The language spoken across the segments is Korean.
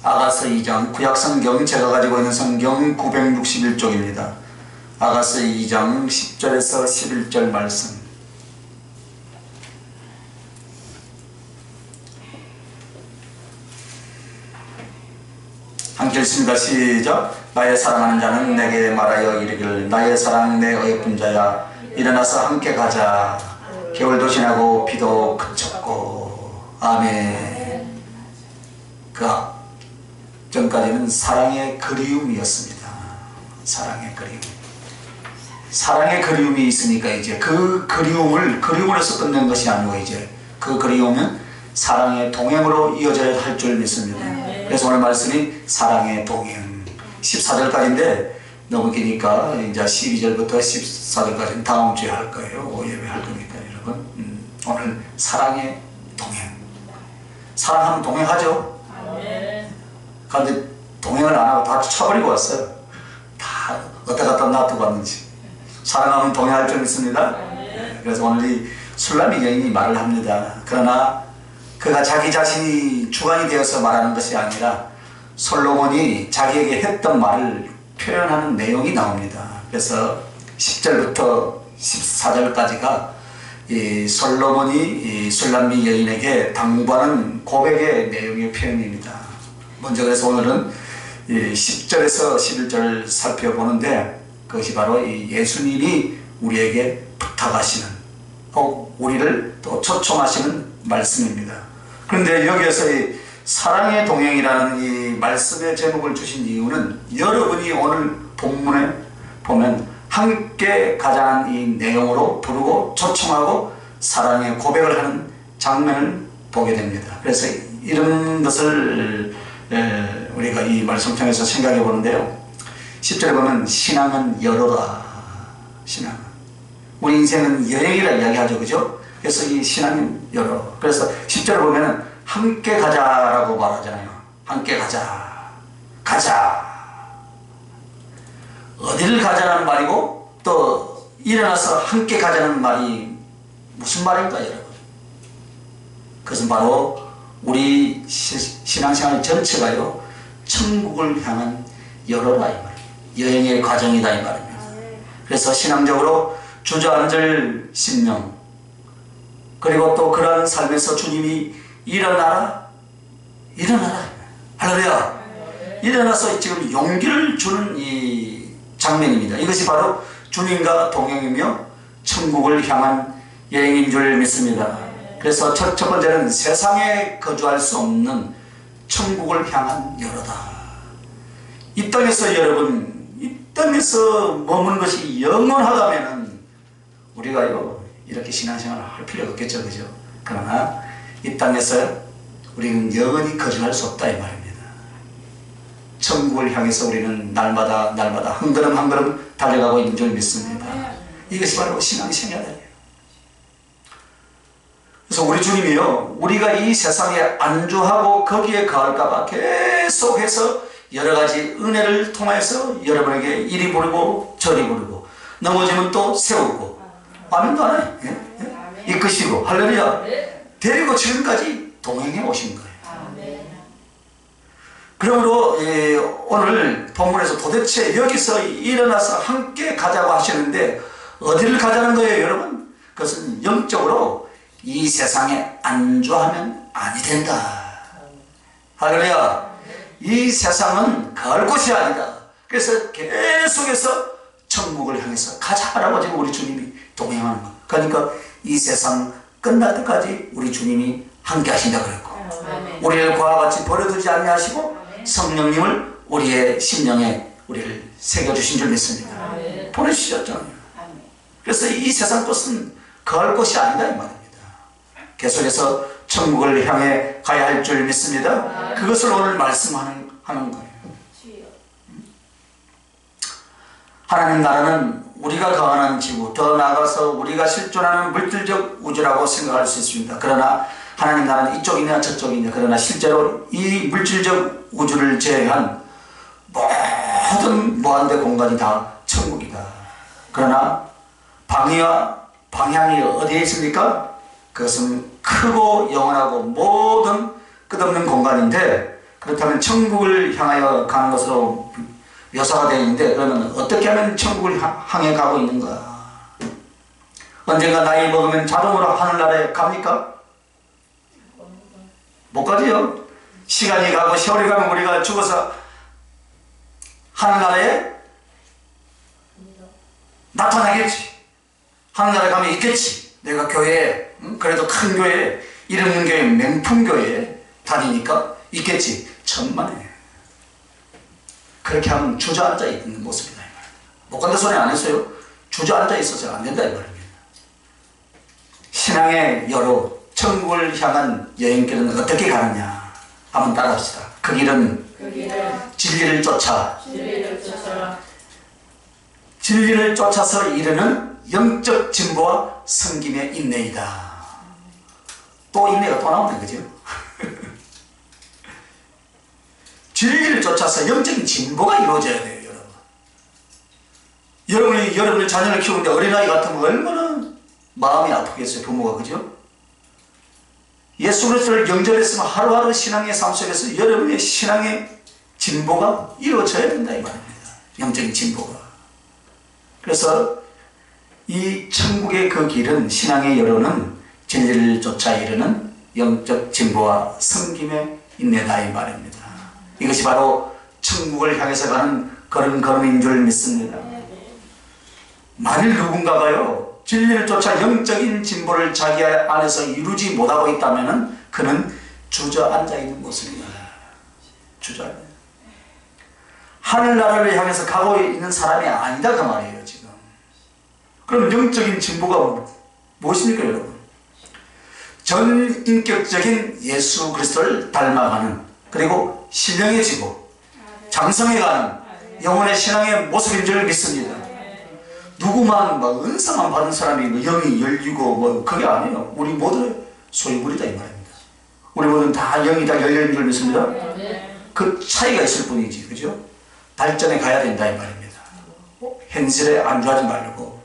아가서 2장, 구약성경 제가 가지고 있는 성경 961쪽입니다. 아가서 2장 10절에서 11절 말씀. 함께 읽습니다. 시작. 나의 사랑하는 자는 내게 말하여 이르기를 나의 사랑 내 어여쁜 자야 일어나서 함께 가자. 겨울도 지나고 비도 그쳤고. 아멘. 그 전까지는 사랑의 그리움이었습니다. 사랑의 그리움. 사랑의 그리움이 있으니까 이제 그 그리움을 해서 끝낸 것이 아니고 이제 그 그리움은 사랑의 동행으로 이어져야 할 줄 믿습니다. 그래서 오늘 말씀이 사랑의 동행 14절까지인데 너무 기니까 이제 12절부터 14절까지는 다음 주에 할 거예요. 예배 할 거니까 여러분. 오늘 사랑의 동행. 사랑하면 동행하죠. 그런데 동행을 안 하고 다 쳐버리고 왔어요. 다 어디 갖다 놔두고 왔는지. 사랑하면 동행할 줄 믿습니다. 그래서 오늘 이 술람이 여인이 말을 합니다. 그러나 그가 자기 자신이 주관이 되어서 말하는 것이 아니라 솔로몬이 자기에게 했던 말을 표현하는 내용이 나옵니다. 그래서 10절부터 14절까지가 이 솔로몬이 이 술람미 여인에게 당부하는 고백의 내용의 표현입니다. 먼저 그래서 오늘은 10절에서 11절 살펴보는데 그것이 바로 이 예수님이 우리에게 부탁하시는 혹 우리를 또 초청하시는 말씀입니다. 그런데 여기에서 이 사랑의 동행이라는 이 말씀의 제목을 주신 이유는 여러분이 오늘 본문에 보면 함께 가자는 이 내용으로 부르고 초청하고 사랑의 고백을 하는 장면을 보게 됩니다. 그래서 이런 것을 우리가 이 말씀 통해서 생각해 보는데요. 10절에 보면 신앙은 여로라. 신앙은 우리 인생은 여행이라 이야기하죠. 그죠? 그래서 이 신앙은 여러. 그래서 10절에 보면 함께 가자라고 말하잖아요. 함께 가자. 가자. 어디를 가자는 말이고 또 일어나서 함께 가자는 말이 무슨 말인가 여러분? 그것은 바로 우리 신앙생활 전체가요 천국을 향한 여러라 이 말이에요. 여행의 과정이다 이 말입니다. 그래서 신앙적으로 주저앉을 심령 그리고 또 그러한 삶에서 주님이 일어나라 할렐루야 일어나서 지금 용기를 주는 이 장면입니다. 이것이 바로 주님과 동행이며 천국을 향한 여행인 줄 믿습니다. 그래서 첫 번째는 세상에 거주할 수 없는 천국을 향한 여러다. 이 땅에서 여러분 이 땅에서 머무는 것이 영원하다면은 우리가요 이렇게 신앙생활을 할 필요가 없겠죠. 그죠? 그러나 이 땅에서 우리는 영원히 거주할 수 없다 이 말입니다. 천국을 향해서 우리는 날마다 한 걸음 한 걸음 달려가고 있는 줄 믿습니다. 이것이 바로 신앙생활이에요. 그래서 우리 주님이요 우리가 이 세상에 안주하고 거기에 거할까봐 계속해서 여러가지 은혜를 통해서 여러분에게 이리 부르고 저리 부르고 넘어지면 또 세우고 아멘도 안 해요. 이끄시고 할렐루야 데리고 지금까지 동행해 오신 거예요. 그러므로 오늘 본문에서 도대체 여기서 일어나서 함께 가자고 하시는데 어디를 가자는 거예요 여러분? 그것은 영적으로 이 세상에 안주하면 아니 된다. 할렐루야 이 세상은 갈 곳이 아니다. 그래서 계속해서 천국을 향해서 가자라고 지금 우리 주님이 동행하는 거. 그러니까 이 세상 끝날 때까지 우리 주님이 함께 하신다 그랬고 우리를 그와 같이 버려두지 아니하시고 성령님을 우리의 심령에 우리를 새겨주신 줄 믿습니다. 보내주셨잖아요. 그래서 이 세상 것은 거할 곳이 아니다 이 말입니다. 계속해서 천국을 향해 가야 할 줄 믿습니다. 그것을 오늘 말씀하는 거예요. 하나님 나라는 우리가 거하는 지구, 더 나아가서 우리가 실존하는 물질적 우주라고 생각할 수 있습니다. 그러나 하나님 나라는 이쪽이냐 저쪽이냐 그러나 실제로 이 물질적 우주를 제외한 모든 무한대 공간이 다 천국이다. 그러나 방위와 방향이 어디에 있습니까? 그것은 크고 영원하고 모든 끝없는 공간인데 그렇다면 천국을 향하여 가는 것으로 묘사가 되어 있는데, 그러면 어떻게 하면 천국을 향해 가고 있는가? 언젠가 나이 먹으면 자동으로 하늘나라에 갑니까? 못 가지요. 시간이 가고 세월이 가면 우리가 죽어서 하늘나라에 나타나겠지. 하늘나라에 가면 있겠지. 내가 교회에, 그래도 큰 교회, 이름 있는 교회, 명품 교회에 다니니까 있겠지. 천만에. 그렇게 하면 주저앉아 있는 모습이다. 못 간다 소리 안 했어요. 주저앉아 있어서 안 된다 이 말입니다. 신앙의 여로 천국을 향한 여행길은 어떻게 가느냐 한번 따라합시다. 그 길은 진리를 쫓아서 이르는 영적 진보와 섬김의 인내이다. 또 인내가 또 나오네, 그죠? 진리를 쫓아서 영적인 진보가 이루어져야 돼요, 여러분. 여러분의 자녀를 키우는데 어린아이 같으면 얼마나 마음이 아프겠어요, 부모가, 그죠? 예수 그리스도를 영접했으면 하루하루 신앙의 삶 속에서 여러분의 신앙의 진보가 이루어져야 된다 이 말입니다. 영적인 진보가. 그래서 이 천국의 그 길은, 신앙의 여로는 진리를 쫓아 이르는 영적 진보와 섬김의 인내다 이 말입니다. 이것이 바로 천국을 향해서 가는 걸음걸음인 줄 믿습니다. 만일 누군가가요 진리를 쫓아 영적인 진보를 자기 안에서 이루지 못하고 있다면 그는 주저앉아 있는 모습이다. 주저앉아. 하늘나라를 향해서 가고 있는 사람이 아니다 그 말이에요 지금. 그럼 영적인 진보가 무엇입니까 여러분? 전인격적인 예수 그리스도를 닮아가는, 그리고 신령해지고 장성해가는 영혼의 신앙의 모습인 줄 믿습니다. 누구만 막 은사만 받은 사람이 뭐 영이 열리고 뭐 그게 아니에요. 우리 모두 소유물이다 이 말입니다. 우리 모두는 다 영이 다 열려있는 줄 믿습니다. 그 차이가 있을 뿐이지, 그죠? 발전해 가야 된다 이 말입니다. 현실에 안주하지 말고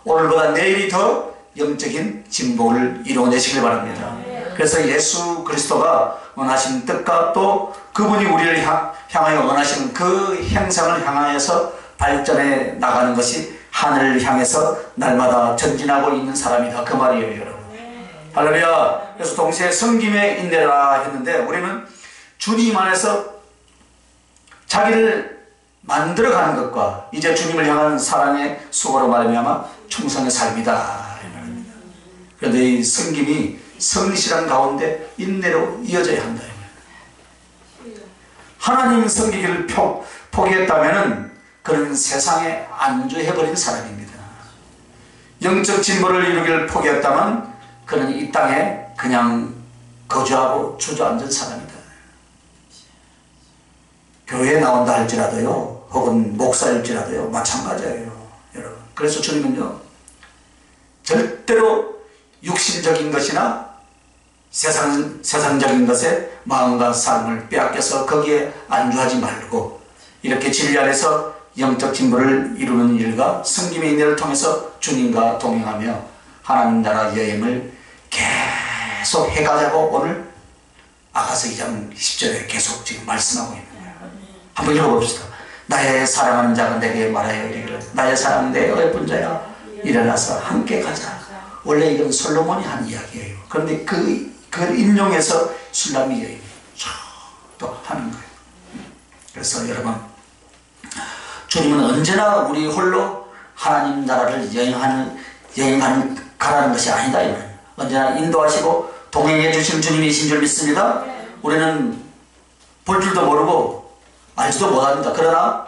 오늘보다 내일이 더 영적인 진보를 이루어내시길 바랍니다. 그래서 예수 그리스도가 원하시는 뜻과 또 그분이 우리를 향하여 원하시는 그 형상을 향하여서 발전해 나가는 것이 하늘을 향해서 날마다 전진하고 있는 사람이다 그 말이에요 여러분. 할렐루야. 그래서 동시에 섬김의 인내라 했는데, 우리는 주님 안에서 자기를 만들어가는 것과 이제 주님을 향한 사랑의 수고로 말미암아 충성의 삶이다 이 말입니다. 그런데 이 섬김이 성실한 가운데 인내로 이어져야 한다 이 말입니다. 하나님 섬기기를 포기했다면 그는 세상에 안주해버린 사람입니다. 영적 진보를 이루기를 포기했다면 그는 이 땅에 그냥 거주하고 주저앉은 사람이다. 교회에 나온다 할지라도요, 혹은 목사일지라도요, 마찬가지예요 여러분. 그래서 주님은요 절대로 육신적인 것이나 세상적인 것에 마음과 삶을 빼앗겨서 거기에 안주하지 말고 이렇게 진리 안에서 영적 진보를 이루는 일과 섬김의 인내를 통해서 주님과 동행하며 하나님 나라 여행을 계속 해가자고 오늘 아가서 2장 10절에 계속 지금 말씀하고 있는 거예요. 한번 읽어봅시다. 나의 사랑하는 자가 내게 말하여 이르기를 나의 사랑 내 예쁜 자야 일어나서 함께 가자. 원래 이건 솔로몬이 한 이야기예요. 그런데 그 인용해서 술람이 여행을 또 하는 거예요. 그래서 여러분, 주님은 언제나 우리 홀로 하나님 나라를 여행하는 가라는 것이 아니다. 언제나 인도하시고 동행해 주시는 주님이신 줄 믿습니다. 우리는 볼 줄도 모르고 알지도 못합니다. 그러나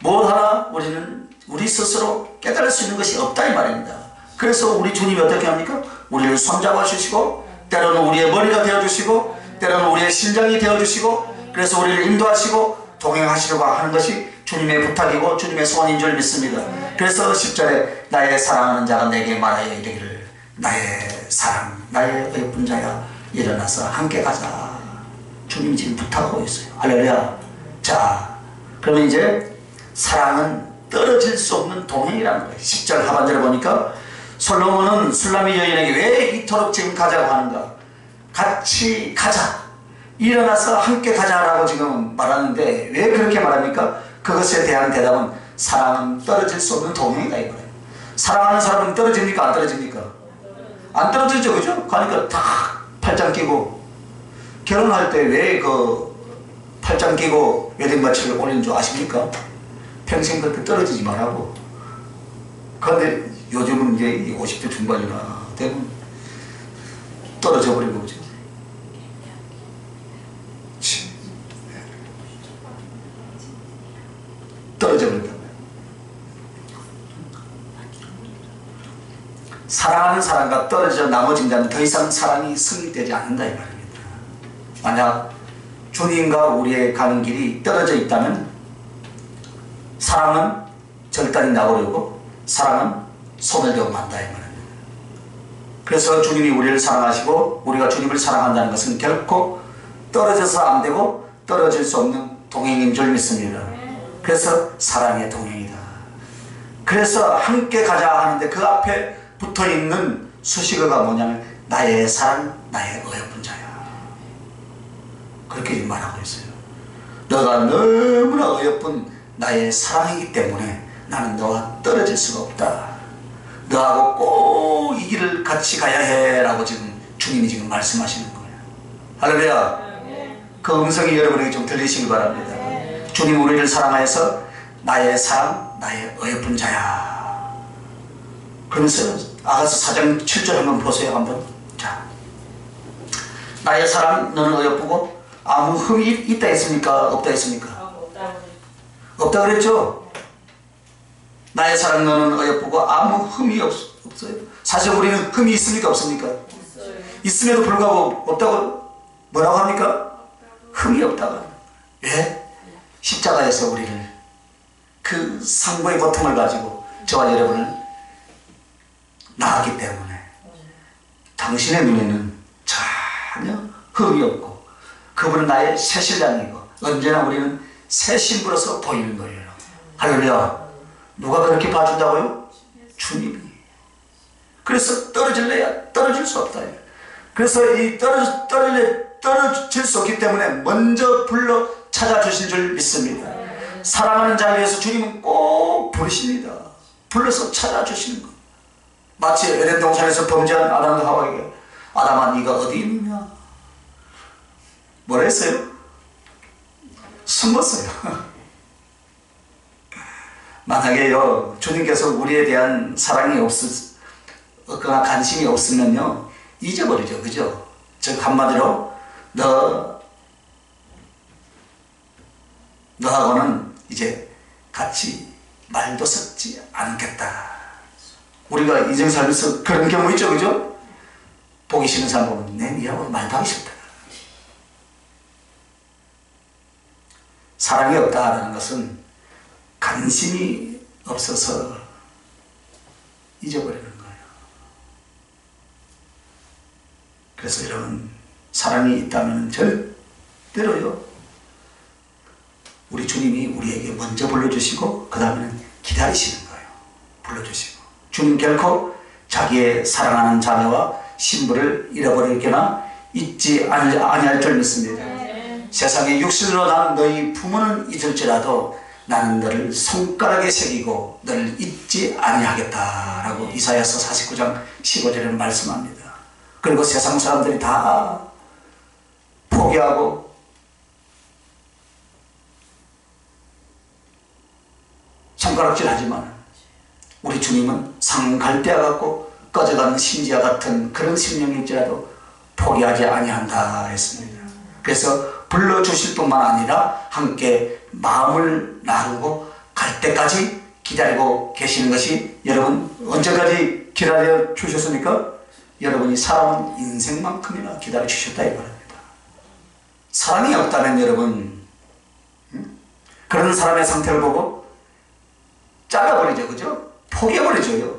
무엇하나 우리는 우리 스스로 깨달을 수 있는 것이 없다 이 말입니다. 그래서 우리 주님이 어떻게 합니까? 우리를 손잡아 주시고 때로는 우리의 머리가 되어주시고 때로는 우리의 심장이 되어주시고 그래서 우리를 인도하시고 동행하시려고 하는 것이 주님의 부탁이고 주님의 소원인 줄 믿습니다. 그래서 10절에 나의 사랑하는 자가 내게 말하여 이르기를 나의 사랑 나의 예쁜 자야 일어나서 함께 가자. 주님이 지금 부탁하고 있어요. 할렐루야. 자, 그러면 이제 사랑은 떨어질 수 없는 동행이라는 거예요. 10절 하반절에 보니까 솔로몬은 술람이 여인에게 왜 이토록 지금 가자고 하는가? 같이 가자. 일어나서 함께 가자라고 지금 말하는데 왜 그렇게 말합니까? 그것에 대한 대답은 사랑은 떨어질 수 없는 동행이다 이 말이에요. 사랑하는 사람은 떨어집니까? 안 떨어집니까? 안 떨어지죠, 그죠? 그러니까 딱 팔짱 끼고 결혼할 때 왜 그 팔짱 끼고 웨딩바치를 올리는 줄 아십니까? 평생 그렇게 떨어지지 말라고. 그런데 요즘은 이제 50대 중반이나 되면 떨어져 버리고 그죠? 떨어져 버린다. 사랑하는 사람과 떨어져 나머진다면 더 이상 사랑이 성립되지 않는다 이 말입니다. 만약 주님과 우리의 가는 길이 떨어져 있다면 사랑은 절단이 나버리고 사랑은 소멸되고 만다 이 말입니다. 그래서 주님이 우리를 사랑하시고 우리가 주님을 사랑한다는 것은 결코 떨어져서 안 되고 떨어질 수 없는 동행인 줄 믿습니다. 그래서 사랑의 동행이다. 그래서 함께 가자 하는데 그 앞에 붙어있는 수식어가 뭐냐면 나의 사랑, 나의 어여쁜 자야. 그렇게 말하고 있어요. 너가 너무나 어여쁜 나의 사랑이기 때문에 나는 너와 떨어질 수가 없다. 너하고 꼭 이 길을 같이 가야 해 라고 지금 주님이 지금 말씀하시는 거예요. 할렐루야. 그 음성이 여러분에게 좀 들리시기 바랍니다. 주님 우리를 사랑하여서 나의 사랑, 나의 어여쁜 자야. 그러면서 아가서 4장 7절 한번 보세요. 한번. 자, 나의 사랑 너는 어여쁘고 아무 흠이 있다 했습니까? 없다 했습니까? 없다 그랬죠? 나의 사랑 너는 어여쁘고 아무 흠이 없어요. 사실 우리는 흠이 있습니까? 없습니까? 있음에도 불구하고 없다고 뭐라고 합니까? 흠이 없다고. 왜? 십자가에서 우리를 그 상고의 고통을 가지고 저와 여러분을 낳았기 때문에 당신의 눈에는 전혀 흠이 없고 그분은 나의 새 신랑이고 언제나 우리는 새 신부로서 보이는 거예요. 할렐루야. 누가 그렇게 봐준다고요? 주님이. 그래서 떨어질래야 떨어질 수 없다. 그래서 이 떨어질 수 없기 때문에 먼저 불러 찾아주신 줄 믿습니다. 사랑하는 자를 위해서 주님은 꼭 부르십니다. 불러서 찾아주시는 것. 마치 에덴 동산에서 범죄한 아담과 하와에게 아담아 네가 어디 있느냐? 뭐라 했어요? 숨었어요. 만약에요 주님께서 우리에 대한 사랑이 없거나 관심이 없으면요 잊어버리죠. 그죠? 즉 한마디로 너하고는 이제 같이 말도 섞지 않겠다. 우리가 인생 살면서 그런 경우 있죠. 그죠? 보기 싫은 사람 보면 내 니하고 말도 하기 싫다. 사랑이 없다라는 것은 관심이 없어서 잊어버리는 거예요. 그래서 여러분 사랑이 있다면 절대로요 우리 주님이 우리에게 먼저 불러주시고 그 다음에는 기다리시는 거예요. 불러주시고 주님 결코 자기의 사랑하는 자녀와 신부를 잃어버리거나 잊지 아니할 줄 믿습니다. 세상에 육신으로 난 너희 부모는 잊을지라도 나는 너를 손가락에 새기고 너를 잊지 아니하겠다라고 이사야서 49장 15절에는 말씀합니다. 그리고 세상 사람들이 다 포기하고 손가락질 하지만 우리 주님은 상갈대와 같고 꺼져가는 심지와 같은 그런 심령일지라도 포기하지 아니한다 했습니다. 그래서 불러주실 뿐만 아니라 함께 마음을 나누고 갈 때까지 기다리고 계시는 것이 여러분 언제까지 기다려 주셨습니까? 여러분이 살아온 인생만큼이나 기다려 주셨다 이 말입니다. 사랑이 없다면 여러분 그런 사람의 상태를 보고 잘라버리죠. 그죠? 포기해버리죠.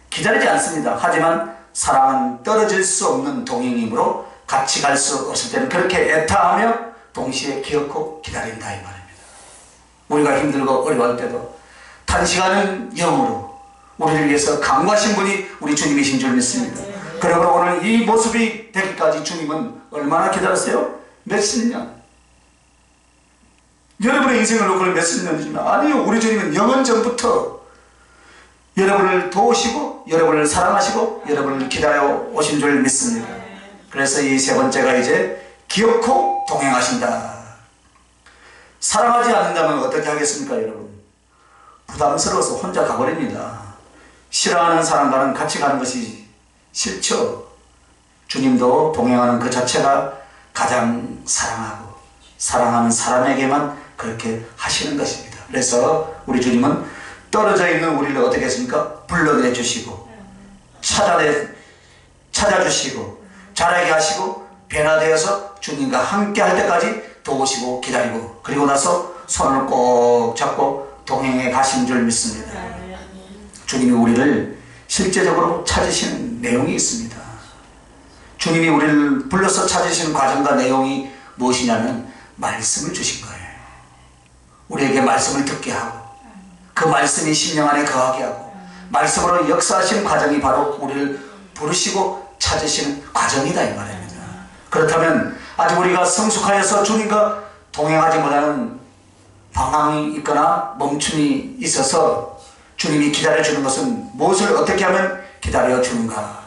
기다리지 않습니다. 하지만 사랑은 떨어질 수 없는 동행이므로 같이 갈 수 없을 때는 그렇게 애타하며 동시에 기억하고 기다린다 이 말입니다. 우리가 힘들고 어려울 때도 단시간은 영으로 우리를 위해서 강구하신 분이 우리 주님이신 줄 믿습니다. 그러므로 오늘 이 모습이 되기까지 주님은 얼마나 기다렸어요? 몇십 년. 여러분의 인생을 놓고 몇십 년이지만 아니요, 우리 주님은 영원 전부터 여러분을 도우시고 여러분을 사랑하시고 여러분을 기다려 오신 줄 믿습니다. 그래서 이 세 번째가 이제 기어코 동행하신다. 사랑하지 않는다면 어떻게 하겠습니까, 여러분? 부담스러워서 혼자 가버립니다. 싫어하는 사람과는 같이 가는 것이 싫죠. 주님도 동행하는 그 자체가 가장 사랑하고 사랑하는 사람에게만 그렇게 하시는 것입니다. 그래서 우리 주님은 떨어져 있는 우리를 어떻게 했습니까? 불러내 주시고 찾아주시고 자라게 하시고 변화되어서 주님과 함께 할 때까지 도우시고 기다리고 그리고 나서 손을 꼭 잡고 동행해 가신 줄 믿습니다. 주님이 우리를 실제적으로 찾으시는 내용이 있습니다. 주님이 우리를 불러서 찾으시는 과정과 내용이 무엇이냐면 말씀을 주신 거예요. 우리에게 말씀을 듣게 하고 그 말씀이 심령 안에 거하게 하고 말씀으로 역사하시는 과정이 바로 우리를 부르시고 찾으시는 과정이다 이 말입니다. 그렇다면 아직 우리가 성숙하여서 주님과 동행하지 못하는 방황이 있거나 멈춤이 있어서 주님이 기다려주는 것은 무엇을 어떻게 하면 기다려주는가?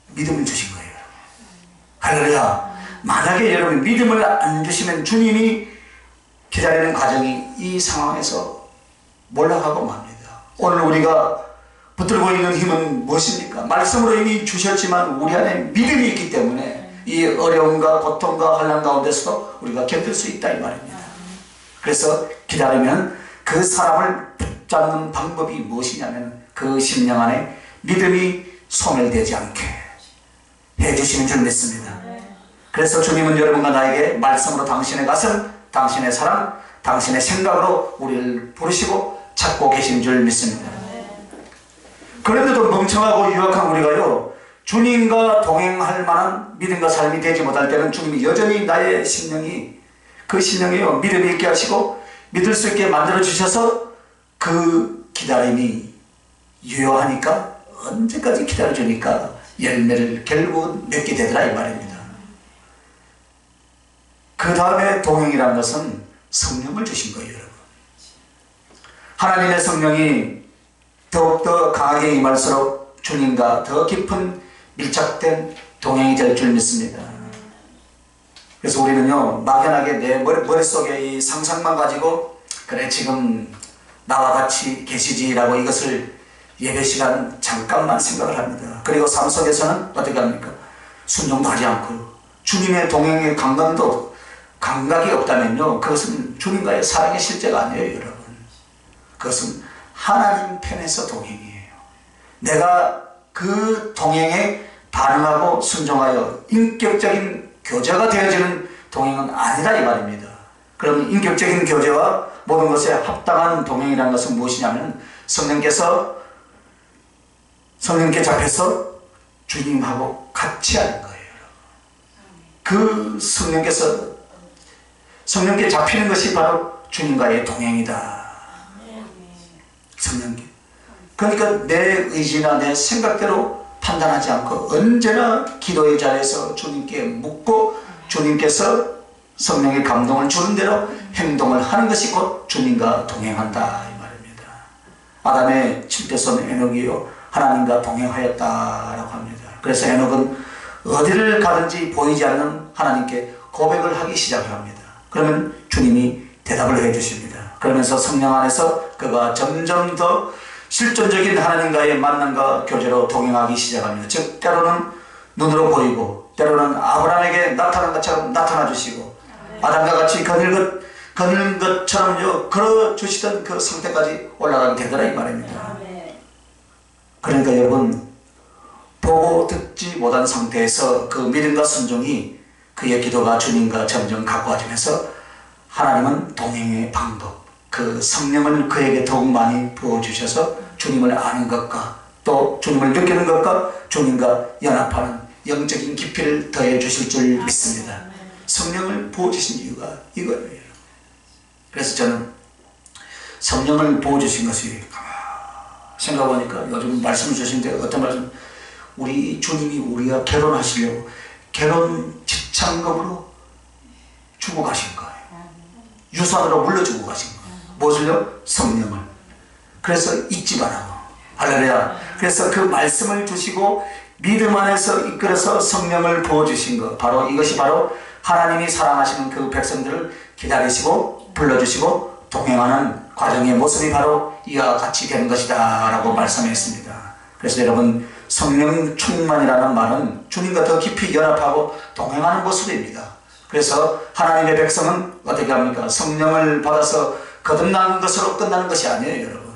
믿음을 주신 거예요. 할렐루야. 만약에 여러분 믿음을 안 주시면 주님이 기다리는 과정이 이 상황에서 몰락하고 맙니다. 오늘 우리가 붙들고 있는 힘은 무엇입니까? 말씀으로 이미 주셨지만 우리 안에 믿음이 있기 때문에 이 어려움과 고통과 환난 가운데서도 우리가 견딜 수 있다 이 말입니다. 그래서 기다리면 그 사람을 붙잡는 방법이 무엇이냐면 그 심령 안에 믿음이 소멸되지 않게 해주시는 줄 믿습니다. 그래서 주님은 여러분과 나에게 말씀으로 당신의 가슴, 당신의 사랑, 당신의 생각으로 우리를 부르시고 찾고 계신 줄 믿습니다. 그런데도 멍청하고 유약한 우리가요, 주님과 동행할 만한 믿음과 삶이 되지 못할 때는 주님이 여전히 나의 심령이 그 심령이요 믿음이 있게 하시고 믿을 수 있게 만들어 주셔서 그 기다림이 유효하니까 언제까지 기다려주니까 열매를 결국은 맺게 되더라 이 말입니다. 그 다음에 동행이라는 것은 성령을 주신 거예요. 여러분, 하나님의 성령이 더욱더 강하게 임할수록 주님과 더 깊은 밀착된 동행이 될 줄 믿습니다. 그래서 우리는요 막연하게 내 머릿속에 이 상상만 가지고 그래 지금 나와 같이 계시지라고 이것을 예배 시간 잠깐만 생각을 합니다. 그리고 삶 속에서는 어떻게 합니까? 순종도 하지 않고 주님의 동행의 감각이 없다면요 그것은 주님과의 사랑의 실제가 아니에요. 여러분, 그것은 하나님 편에서 동행이에요. 내가 그 동행에 반응하고 순종하여 인격적인 교제가 되어지는 동행은 아니다 이 말입니다. 그럼 인격적인 교제와 모든 것에 합당한 동행이라는 것은 무엇이냐면 성령께 잡혀서 주님하고 같이 하는 거예요. 그 성령께 잡히는 것이 바로 주님과의 동행이다. 성령께. 그러니까 내 의지나 내 생각대로 판단하지 않고 언제나 기도의 자리에서 주님께 묻고 주님께서 성령의 감동을 주는 대로 행동을 하는 것이 곧 주님과 동행한다 이 말입니다. 아담의 7대손 에녹이요 하나님과 동행하였다라고 합니다. 그래서 에녹은 어디를 가든지 보이지 않는 하나님께 고백을 하기 시작을 합니다. 그러면 주님이 대답을 해주십니다. 그러면서 성령 안에서 그가 점점 더 실존적인 하나님과의 만남과 교제로 동행하기 시작합니다. 즉 때로는 눈으로 보이고 때로는 아브라함에게 나타난 것처럼 나타나 주시고 아담과 같이 거닐는 것처럼 걸어주시던 그 상태까지 올라가게 되더라 이 말입니다. 그러니까 여러분, 보고 듣지 못한 상태에서 그 믿음과 순종이 그의 기도가 주님과 점점 가까워지면서 하나님은 동행의 방법, 그 성령을 그에게 더욱 많이 부어주셔서 주님을 아는 것과 또 주님을 느끼는 것과 주님과 연합하는 영적인 깊이를 더해 주실 줄 믿습니다. 성령을 부어주신 이유가 이거예요. 그래서 저는 성령을 부어주신 것이 생각해보니까 요즘 말씀을 주시는데 어떤 말씀, 우리 주님이 우리가 결혼하시려고 결혼 지참금으로 주고 가신 거예요. 유산으로 물려주고 가신 거예요. 무엇을요? 성령을. 그래서 잊지 말라고. 할렐루야. 그래서 그 말씀을 주시고 믿음 안에서 이끌어서 성령을 부어주신 것, 바로 이것이 바로 하나님이 사랑하시는 그 백성들을 기다리시고 불러주시고 동행하는 과정의 모습이 바로 이와 같이 되는 것이다 라고 말씀했습니다. 그래서 여러분, 성령 충만이라는 말은 주님과 더 깊이 연합하고 동행하는 모습입니다. 그래서 하나님의 백성은 어떻게 합니까? 성령을 받아서 거듭나는 것으로 끝나는 것이 아니에요, 여러분.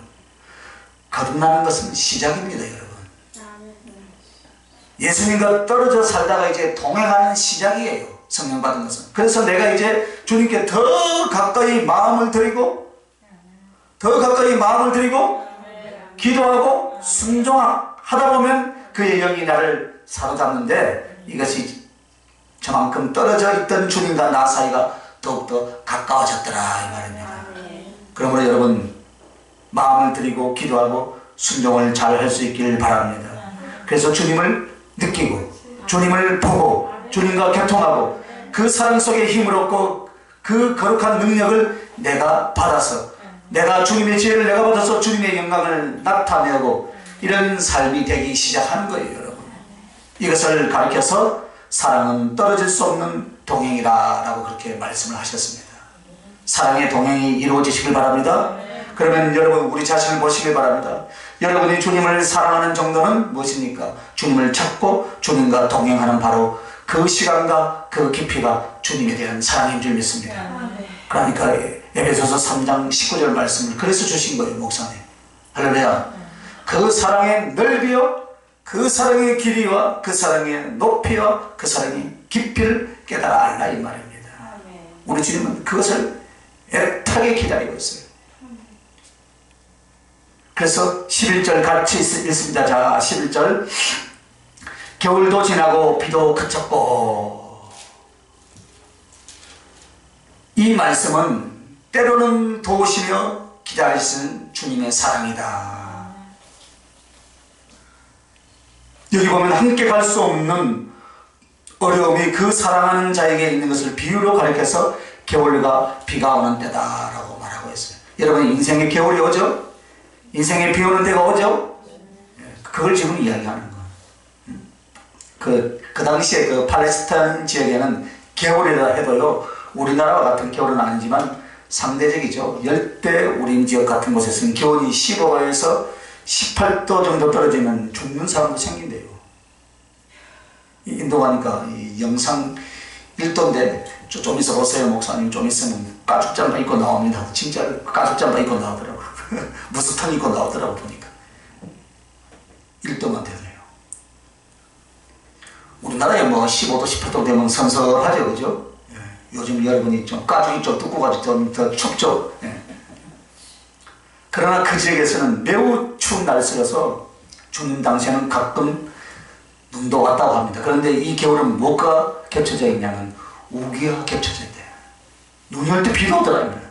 거듭나는 것은 시작입니다, 여러분. 예수님과 떨어져 살다가 이제 동행하는 시작이에요, 성령 받은 것은. 그래서 내가 이제 주님께 더 가까이 마음을 드리고 기도하고 순종하다 보면 그의 영이 나를 사로잡는데, 이것이 저만큼 떨어져 있던 주님과 나 사이가 더욱더 가까워졌더라 이 말입니다. 그러므로 여러분, 마음을 드리고 기도하고 순종을 잘 할 수 있길 바랍니다. 그래서 주님을 느끼고 주님을 보고 주님과 교통하고 그 사랑 속에 힘을 얻고 그 거룩한 능력을 내가 받아서, 내가 주님의 지혜를 내가 받아서 주님의 영광을 나타내고 이런 삶이 되기 시작하는 거예요, 여러분. 이것을 가르쳐서 사랑은 떨어질 수 없는 동행이다 라고 그렇게 말씀을 하셨습니다. 사랑의 동행이 이루어지시길 바랍니다. 그러면 여러분, 우리 자신을 보시길 바랍니다. 여러분이 주님을 사랑하는 정도는 무엇입니까? 주님을 찾고 주님과 동행하는 바로 그 시간과 그 깊이가 주님에 대한 사랑인 줄 믿습니다. 그러니까 에베소서 3장 19절 말씀을 그래서 주신 거예요, 목사님. 할렐루야. 그 사랑의 넓이요, 그 사랑의 길이와 그 사랑의 높이와 그 사랑의 깊이를 깨달아 알라 이 말입니다. 우리 주님은 그것을 애타게 기다리고 있어요. 그래서 11절 같이 읽습니다. 자, 11절. 겨울도 지나고 비도 그쳤고. 이 말씀은 때로는 도우시며 기다리시는 주님의 사랑이다. 여기 보면 함께 갈 수 없는 어려움이 그 사랑하는 자에게 있는 것을 비유로 가리켜서 겨울과 비가 오는 때다라고 말하고 있어요. 여러분, 인생의 겨울이 오죠? 인생에 비 오는 때가 오죠? 그걸 지금 이야기하는 거예요. 그 당시에 그 팔레스타인 지역에는 겨울이라 해도요, 우리나라와 같은 겨울은 아니지만 상대적이죠. 열대 우림 지역 같은 곳에서는 기온이 15도에서 18도 정도 떨어지면 죽는 사람도 생긴대요. 인도 가니까 영상 1도인데 좀 있어 보세요, 목사님. 좀 있으면 가죽 잠바 입고 나옵니다. 진짜 가죽 잠바 입고 나오더라고요. 무스탕 입고 나오더라고 보니까. 1도만 되네요. 우리나라에 뭐 15도 18도 되면 선선하죠, 그죠? 예. 요즘 여러분이 좀 가죽이 좀 두꺼워가지고 좀 더 춥죠. 예. 그러나 그 지역에서는 매우 추운 날씨라서 주님 당시에는 가끔 눈도 왔다고 합니다. 그런데 이 겨울은 뭐가 겹쳐져 있냐면 우기가 겹쳐져 있대요. 눈이 올 때 비가 오더라고요.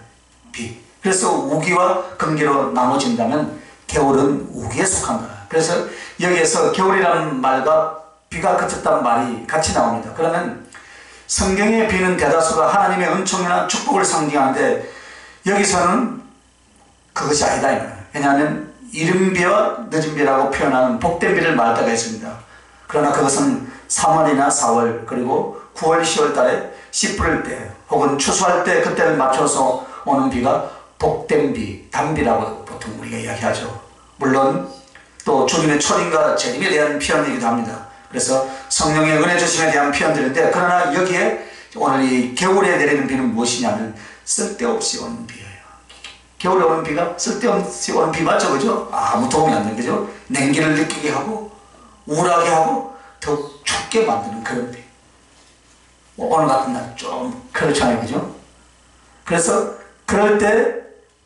비. 그래서 우기와 건기로 나눠진다면 겨울은 우기에 속한다. 그래서 여기에서 겨울이라는 말과 비가 그쳤다는 말이 같이 나옵니다. 그러면 성경의 비는 대다수가 하나님의 은총이나 축복을 상징하는데 여기서는 그것이 아니다. 왜냐하면 이른 비와 늦은 비라고 표현하는 복된 비를 말할 때가 있습니다. 그러나 그것은 3월이나 4월 그리고 9월 10월 달에 씨 뿌릴 때 혹은 추수할 때 그때를 맞춰서 오는 비가 복된 비, 단비라고 보통 우리가 이야기하죠. 물론 또 주님의 초림과 재림에 대한 표현이기도 합니다. 그래서 성령의 은혜 주심에 대한 표현들인데, 그러나 여기에 오늘 이 겨울에 내리는 비는 무엇이냐면 쓸데없이 오는 비예요. 겨울에 오는 비가 쓸데없이 오는 비 맞죠, 그죠? 아무 도움이 안 되는 거죠. 냉기를 느끼게 하고 우울하게 하고 더 춥게 만드는 그런 비. 오늘 같은 날 좀 그렇잖아요, 그죠? 그래서 그럴 때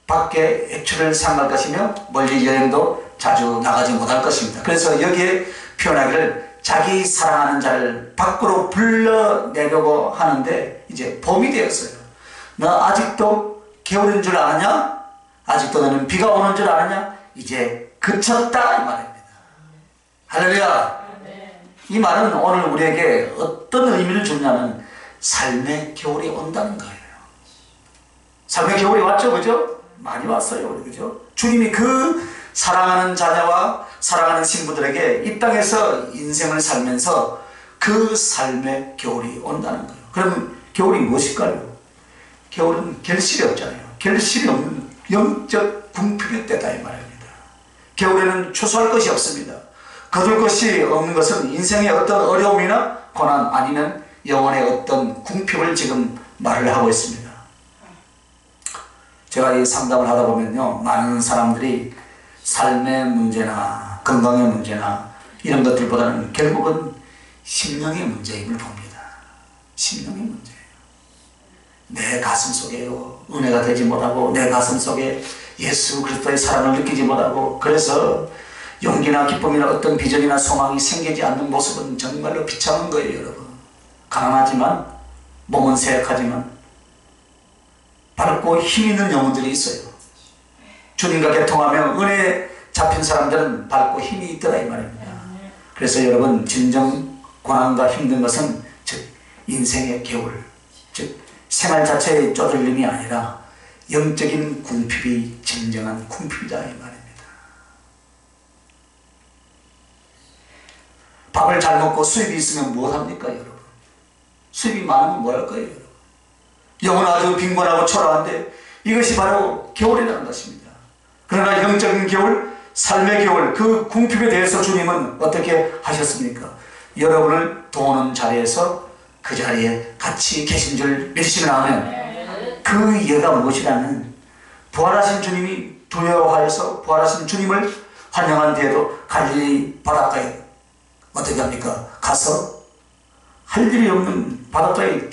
밖에 액출을 삼갈 것이며 멀리 여행도 자주 나가지 못할 것입니다. 그래서 여기에 표현하기를 자기 사랑하는 자를 밖으로 불러내려고 하는데 이제 봄이 되었어요. 너 아직도 겨울인 줄 아느냐? 아직도 너는 비가 오는 줄 아느냐? 이제 그쳤다 이 말입니다. 할렐루야. 이 말은 오늘 우리에게 어떤 의미를 주냐면 삶의 겨울이 온다는 거예요. 삶의 겨울이 왔죠, 그죠? 많이 왔어요, 그죠? 주님이 그 사랑하는 자녀와 사랑하는 신부들에게 이 땅에서 인생을 살면서 그 삶의 겨울이 온다는 거예요. 그러면 겨울이 무엇일까요? 겨울은 결실이 없잖아요. 결실이 없는 영적 궁핍의 때다 이 말입니다. 겨울에는 추수할 것이 없습니다. 거둘 것이 없는 것은 인생의 어떤 어려움이나 고난 아니면 영혼의 어떤 궁핍을 지금 말을 하고 있습니다. 제가 이 상담을 하다 보면요, 많은 사람들이 삶의 문제나 건강의 문제나 이런 것들보다는 결국은 심령의 문제임을 봅니다. 심령의 문제예요. 내 가슴 속에요, 은혜가 되지 못하고 내 가슴 속에 예수 그리스도의 사랑을 느끼지 못하고, 그래서 용기나 기쁨이나 어떤 비전이나 소망이 생기지 않는 모습은 정말로 비참한 거예요, 여러분. 가난하지만, 몸은 쇠약하지만 밝고 힘 있는 영혼들이 있어요. 주님과 개통하며 은혜에 잡힌 사람들은 밝고 힘이 있더라 이 말입니다. 그래서 여러분, 진정 고난과 힘든 것은 즉 인생의 겨울, 즉 생활 자체의 쪼들림이 아니라 영적인 궁핍이 진정한 궁핍이다 이 말입니다. 밥을 잘 먹고 수입이 있으면 무엇합니까 여러분? 수입이 많으면 뭐 할 거예요 여러분? 영은 아주 빈곤하고 초라한데 이것이 바로 겨울이라는 것입니다. 그러나 영적인 겨울, 삶의 겨울, 그 궁핍에 대해서 주님은 어떻게 하셨습니까? 여러분을 도우는 자리에서 그 자리에 같이 계신 줄 믿으시면 아멘. 그 이해가 무엇이라면 부활하신 주님이 두려워하여서 부활하신 주님을 환영한 뒤에도 갈릴리 바닷가에 어떻게 합니까? 가서 할 일이 없는 바닷가에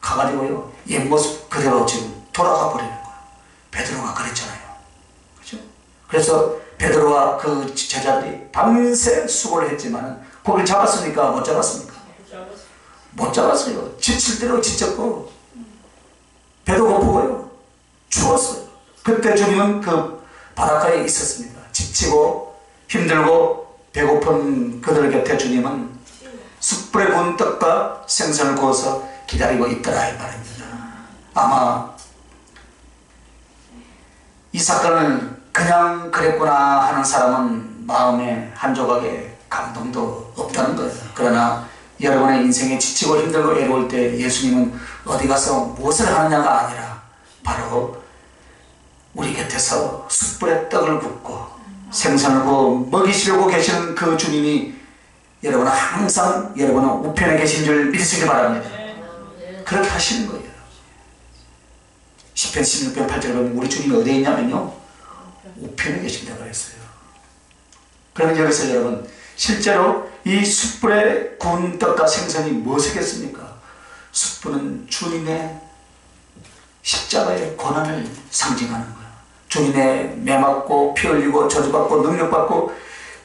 가가지고요, 옛 모습 그대로 지금 돌아가 버리는 거예요. 베드로가 그랬잖아요. 그죠? 그래서 베드로와 그 제자들이 밤새 수고를 했지만 고기를 잡았습니까? 못 잡았습니까? 못 잡았어요. 지칠 대로 지쳤고 배도 고프고요, 추웠어요. 그때 주님은 그 바닷가에 있었습니다. 지치고 힘들고 배고픈 그들 곁에 주님은 숯불에 구운 떡과 생선을 구워서 기다리고 있더라 이 말입니다. 아마 이 사건을 그냥 그랬구나 하는 사람은 마음에 한 조각의 감동도 없다는 거예요. 그러나 여러분의 인생에 지치고 힘들고 외로울 때 예수님은 어디 가서 무엇을 하느냐가 아니라 바로 우리 곁에서 숯불에 떡을 굽고 생선을 구워 먹이시려고 계시는 그 주님이 여러분은 항상 여러분은 우편에 계신 줄 믿으시기 바랍니다. 그렇게 하시는 거예요. 10편 16편 8절에 보면 우리 주님이 어디에 있냐면요, 우편에 계신다고 했어요. 그러면 여기서 여러분, 실제로 이 숯불에 구운 떡과 생선이 무엇이겠습니까? 숯불은 주님의 십자가의 고난을 상징하는 거예요. 주님의 매맞고 피 흘리고 저주받고 능력받고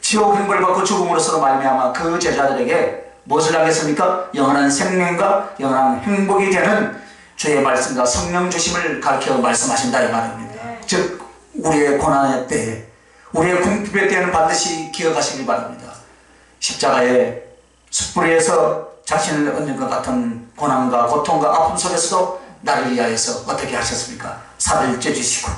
지옥 형벌을 받고 죽음으로써 말미암아 그 제자들에게 무엇을 하겠습니까? 영원한 생명과 영원한 행복이 되는 주의 말씀과 성령 주심을 가르쳐 말씀하신다 이 말입니다. 즉 우리의 고난의 때에, 우리의 궁핍의 때에는 반드시 기억하시기 바랍니다. 십자가의 숯불에서 자신을 얹은 것 같은 고난과 고통과 아픔 속에서도 나를 위하여서 어떻게 하셨습니까? 살을 쪄주시고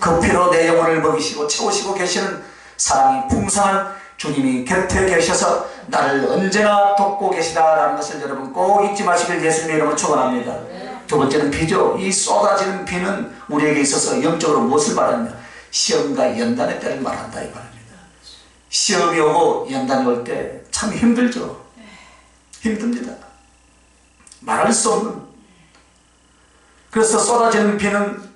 그 피로 내 영혼을 먹이시고 채우시고 계시는 사랑이 풍성한 주님이 곁에 계셔서 나를 언제나 돕고 계시다라는 것을 여러분 꼭 잊지 마시길 예수님의 이름으로 축원합니다. 두 번째는 비죠. 이 쏟아지는 비는 우리에게 있어서 영적으로 무엇을 말하느냐? 시험과 연단의 때를 말한다 이 말입니다. 시험이 오고 연단이 올 때 참 힘들죠. 힘듭니다. 말할 수 없는. 그래서 쏟아지는 비는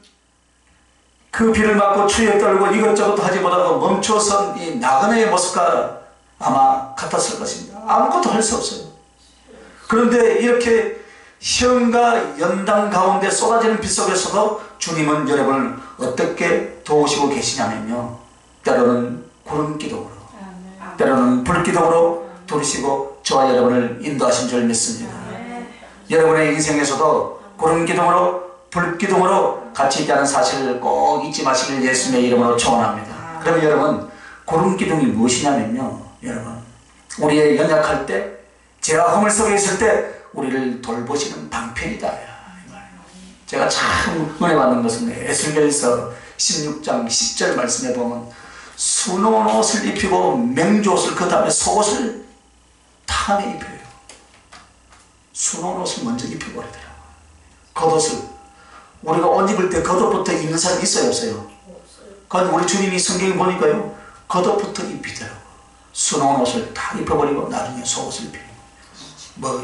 그 비를 맞고 추위에 떨고 이것저것 하지 못하고 멈춰선 이 나그네의 모습과 아마 같았을 것입니다. 아무것도 할 수 없어요. 그런데 이렇게 시험과 연단 가운데 쏟아지는 빛 속에서도 주님은 여러분을 어떻게 도우시고 계시냐면요, 때로는 구름 기둥으로, 때로는 불 기둥으로 도우시고 저와 여러분을 인도하신 줄 믿습니다. 여러분의 인생에서도 구름 기둥으로 불 기둥으로 같이 있다는 사실을 꼭 잊지 마시길 예수님의 이름으로 축원합니다. 그러면 여러분, 구름 기둥이 무엇이냐면요, 여러분 우리의 연약할 때, 죄와 허물 속에 있을 때 우리를 돌보시는 방편이다. 제가 참 은혜 받는 것은 에스겔서 16장 10절 말씀에 보면 수놓은 옷을 입히고 맹조옷을 그 다음에 속옷을 탐에 입혀요. 수놓은 옷을 먼저 입혀버리더라고요. 겉옷을. 우리가 옷 입을 때 겉옷부터 입는 사람이 있어요, 없어요? 그러니까 우리 주님이 성경에 보니까요, 겉옷부터 입히더라고요. 수놓은 옷을 다 입혀버리고 나중에 속옷을 입혀요.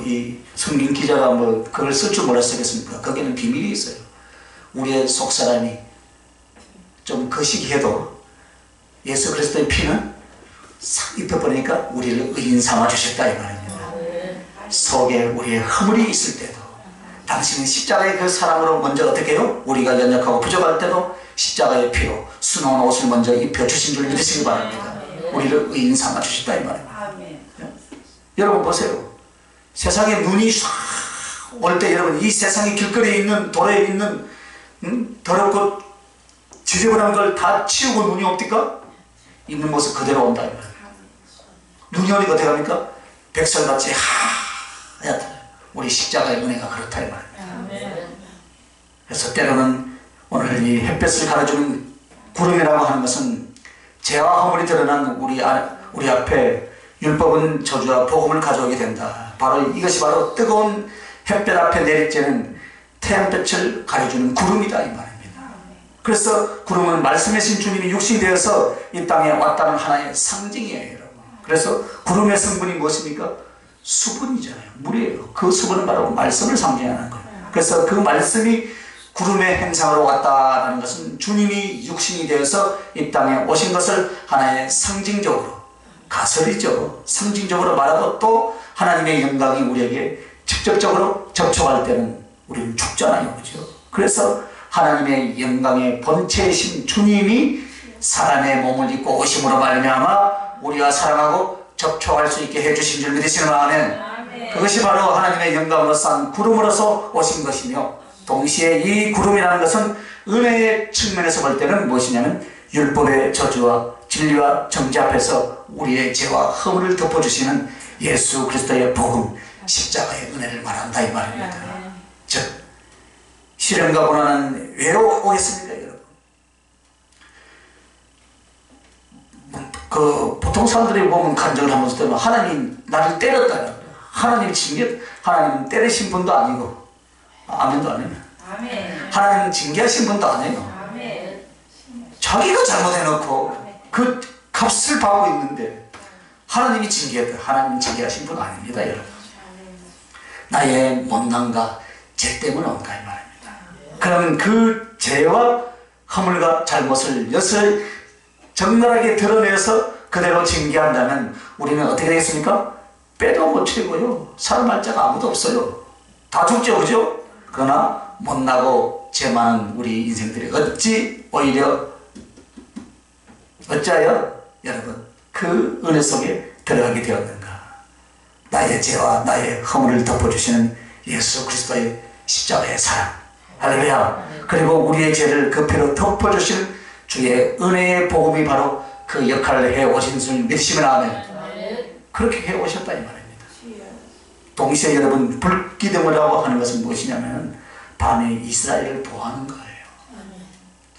이 성경 기자가 그걸 쓸 줄 몰랐겠습니까? 거기는 비밀이 있어요. 우리의 속 사람이 좀 거시기해도 예수 그리스도의 피는 싹 입혀버리니까 우리를 의인 삼아 주셨다 이 말입니다. 속에 우리의 허물이 있을 때도 당신은 십자가의 그 사랑으로 먼저 어떻게 해요? 우리가 연약하고 부족할 때도 십자가의 피로 수놓은 옷을 먼저 입혀주신 줄 믿으시기 바랍니다. 우리를 의인 삼아 주셨다 이 말입니다. 여러분 보세요. 세상에 눈이 싹 올 때 여러분 이 세상의 길거리에 있는 도로에 있는 더럽고 지저분한 걸 다 치우고 눈이 옵니까? 있는 모습 그대로 온다 이 말이에요. 눈이 오니까 어떻게 합니까? 백설같이 하얗다. 우리 십자가의 은혜가 그렇다 이 말입니다. 그래서 때로는 오늘 이 햇볕을 가려주는 구름이라고 하는 것은 죄와 허물이 드러난 우리 앞에 율법은 저주와 복음을 가져오게 된다. 바로 이것이 바로 뜨거운 햇볕 앞에 내리쬐는 태양볕을 가려주는 구름이다 이 말입니다. 그래서 구름은 말씀하신 주님이 육신이 되어서 이 땅에 왔다는 하나의 상징이에요, 여러분. 그래서 구름의 성분이 무엇입니까? 수분이잖아요. 물이에요. 그 수분은 바로 말씀을 상징하는 거예요. 그래서 그 말씀이 구름의 행상으로 왔다는 것은 주님이 육신이 되어서 이 땅에 오신 것을 하나의 상징적으로, 가설이죠. 상징적으로 말하고 또 하나님의 영광이 우리에게 직접적으로 접촉할 때는 우리는 죽잖아요. 그죠? 그래서 하나님의 영광의 본체이신 주님이 사람의 몸을 입고 오심으로 말미암아 우리와 사랑하고 접촉할 수 있게 해주신 줄 믿으시는 아멘. 그것이 바로 하나님의 영광으로 싼 구름으로서 오신 것이며, 동시에 이 구름이라는 것은 은혜의 측면에서 볼 때는 무엇이냐면 율법의 저주와 진리와 정죄 앞에서 우리의 죄와 허물을 덮어주시는 예수 그리스도의 복음, 십자가의 은혜를 말한다 이 말입니다. 즉 시련과 고난은 왜 오겠습니까, 여러분? 보통 사람들이 보면 간증을 하면서 때문에 하나님 나를 때렸다. 하나님 하나님 때리신 분도 아니고, 아멘도 안 해요. 하나님 징계하신 분도 아니에요. 자기가 잘못해놓고 그 값을 받고 있는데 하나님이 징계했다. 하나님 징계하신 분 아닙니다, 여러분. 나의 못난과 죄 때문에 온다 이 말입니다. 그러면 그 죄와 허물과 잘못을 여슬 적나라하게 드러내서 그대로 징계한다면 우리는 어떻게 되겠습니까? 빼도 못 채고요. 살아날 자가 아무도 없어요. 다 죽죠, 그죠? 그러나 못나고 죄 많은 우리 인생들이 어찌하여 여러분 그 은혜 속에 들어가게 되었는가? 나의 죄와 나의 허물을 덮어주시는 예수 그리스도의 십자가의 사랑, 할렐루야. 그리고 우리의 죄를 그 피로 덮어주시는 주의 은혜의 복음이 바로 그 역할을 해오신 줄 믿으시면 아멘. 그렇게 해오셨다 이 말입니다. 동시에 여러분 불기둥이라고 하는 것은 무엇이냐면 밤에 이스라엘을 보호하는 거예요.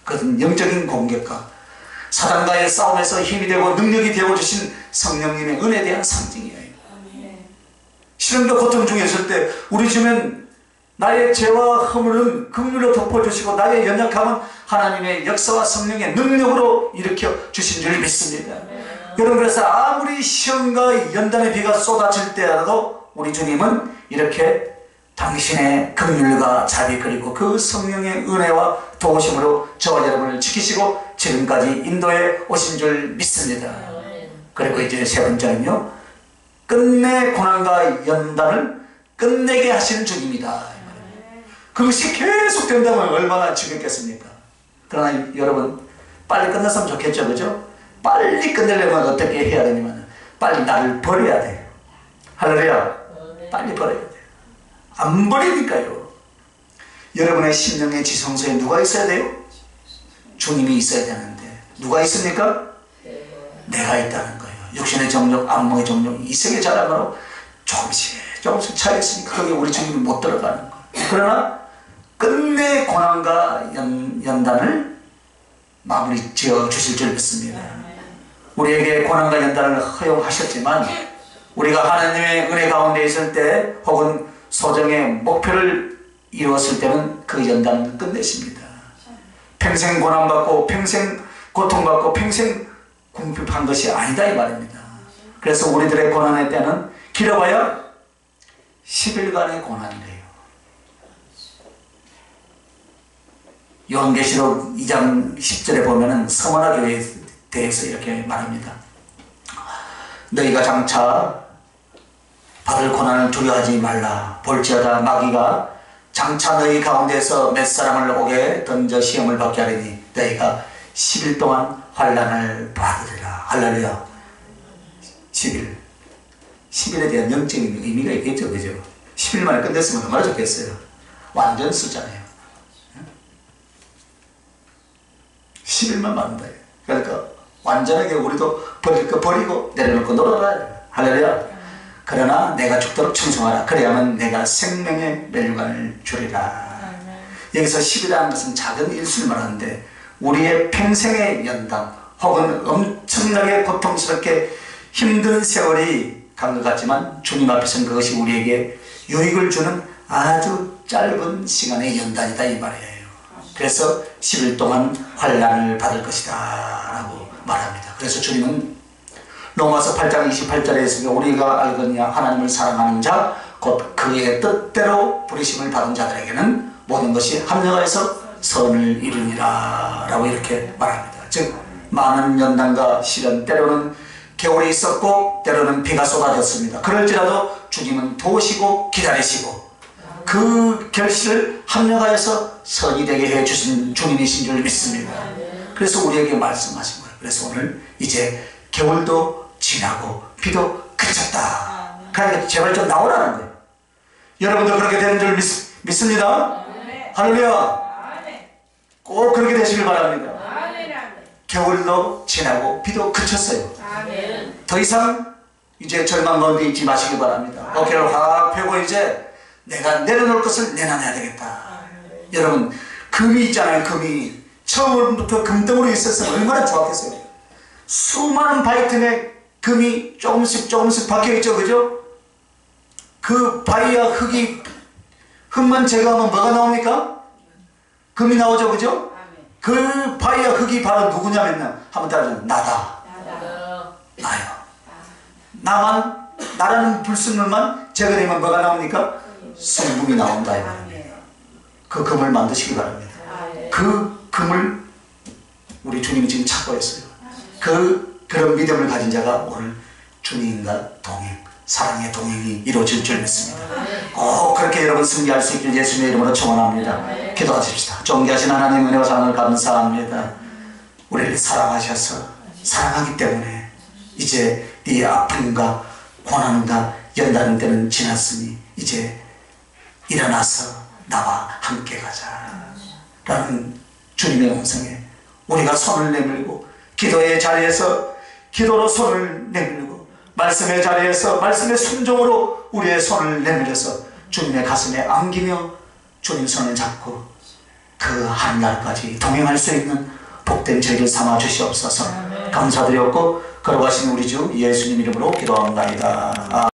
그것은 영적인 공격과 사단과의 싸움에서 힘이 되고 능력이 되어주신 성령님의 은혜에 대한 상징이에요. 시련과 고통 중에 있을 때 우리 주변 나의 죄와 허물은 긍휼로 덮어주시고 나의 연약함은 하나님의 역사와 성령의 능력으로 일으켜 주신 줄 믿습니다. 여러분, 그래서 아무리 시험과 연단의 비가 쏟아질 때라도 우리 주님은 이렇게 당신의 긍휼과 자비 그리고 그 성령의 은혜와 도우심으로 저와 여러분을 지키시고 지금까지 인도해 오신 줄 믿습니다. 그리고 이제 세 번째는요, 끝내 고난과 연단을 끝내게 하시는 주님이다. 그것이 계속 된다면 얼마나 지겹겠습니까? 그러나 여러분, 빨리 끝났으면 좋겠죠, 그죠? 빨리 끝내려면 어떻게 해야 되냐면 빨리 나를 버려야 돼요. 할렐루야. 빨리 버려야 돼요. 안 버리니까요. 여러분의 심령의 지성소에 누가 있어야 돼요? 주님이 있어야 되는데 누가 있습니까? 내가 있다는 거예요. 육신의 정욕, 안목의 정욕, 이성의 자랑으로 조금씩 조금씩 차이 있으니까 거기에 우리 주님이 못 들어가는 거예요. 그러나 끝내 고난과 연단을 마무리 지어 주실 줄 믿습니다. 우리에게 고난과 연단을 허용하셨지만 우리가 하나님의 은혜 가운데 있을 때 혹은 소정의 목표를 이루었을 때는 그 연단은 끝내십니다. 평생 고난받고 평생 고통받고 평생 궁핍한 것이 아니다 이 말입니다. 그래서 우리들의 고난의 때는 길어봐야 10일간의 고난이래요. 요한계시록 2장 10절에 보면은 서머나 교회에 대해서 이렇게 말합니다. 너희가 장차 받을 고난을 두려워하지 말라. 볼지어다 마귀가 장차 너희 가운데서 몇 사람을 오게 던져 시험을 받게 하리니 너희가 10일 동안 환난을 받으리라. 할렐루야. 10일에 대한 영적인 의미가 있겠죠, 그죠? 10일 만에 끝냈으면 얼마나 좋겠어요. 완전 숫자네요. 10일만 받는다. 그러니까 완전하게 우리도 버릴 거 버리고 내려놓을 거 놀아라. 할렐루야. 그러나 내가 죽도록 충성하라. 그래야만 내가 생명의 멸류관을 주리라. 여기서 10이라는 것은 작은 일수를 말하는데 우리의 평생의 연단 혹은 엄청나게 고통스럽게 힘든 세월이 간 것 같지만 주님 앞에서는 그것이 우리에게 유익을 주는 아주 짧은 시간의 연단이다 이 말이에요. 그래서 10일 동안 환난을 받을 것이다 라고 말합니다. 그래서 주님은 로마서 8장 28절에 우리가 알거니와 하나님을 사랑하는 자 곧 그의 뜻대로 부르심을 받은 자들에게는 모든 것이 합력하여서 선을 이루니라 라고 이렇게 말합니다. 즉 많은 연단과 시련, 때로는 겨울이 있었고 때로는 비가 쏟아졌습니다. 그럴지라도 주님은 도우시고 기다리시고 그 결실을 합력하여서 선이 되게 해주신 주님이신 줄 믿습니다. 그래서 우리에게 말씀하신 거예요. 그래서 오늘 이제 겨울도 지나고 비도 그쳤다. 그러니까 제발 좀 나오라는 거예요. 여러분도 그렇게 되는 줄 믿습니다. 할렐루야. 꼭 그렇게 되시길 바랍니다. 겨울도 지나고 비도 그쳤어요. 더 이상 이제 절망 가운데 있지 마시기 바랍니다. 어깨를 확 펴고 이제 내가 내려놓을 것을 내놔내야 되겠다. 여러분 금이 있잖아요. 금이 처음부터 금덩어리 있었으면 얼마나 좋았겠어요. 수많은 바위틈에 금이 조금씩 박혀있죠. 그죠? 그 바위와 흙만 제거하면 뭐가 나옵니까? 금이 나오죠. 그죠? 그 바위와 흙이 바로 누구냐면요. 한번 따라해요. 나다. 나요. 나라는 불순물만 제거되면 뭐가 나옵니까? 성분이 나온다. 그 금을 만드시기 바랍니다. 그 금을 우리 주님이 지금 찾고 있어요. 그런 믿음을 가진 자가 오늘 주님과 동행, 사랑의 동행이 이루어질 줄 믿습니다. 꼭 그렇게 여러분 승리할 수 있길 예수님의 이름으로 축원합니다. 기도하십시다. 존귀하신 하나님 은혜와 사랑을 감사합니다. 우리를 사랑하셔서 사랑하기 때문에 이제 네 아픔과 고난과 연단의 때는 지났으니 이제 일어나서 나와 함께 가자 라는 주님의 음성에 우리가 손을 내밀고 기도의 자리에서 기도로 손을 내밀고 말씀의 자리에서 말씀의 순종으로 우리의 손을 내밀어서 주님의 가슴에 안기며 주님 손을 잡고 그 하늘날까지 동행할 수 있는 복된 저희를 삼아 주시옵소서. 감사드렸고 걸어가신 우리 주 예수님 이름으로 기도합니다.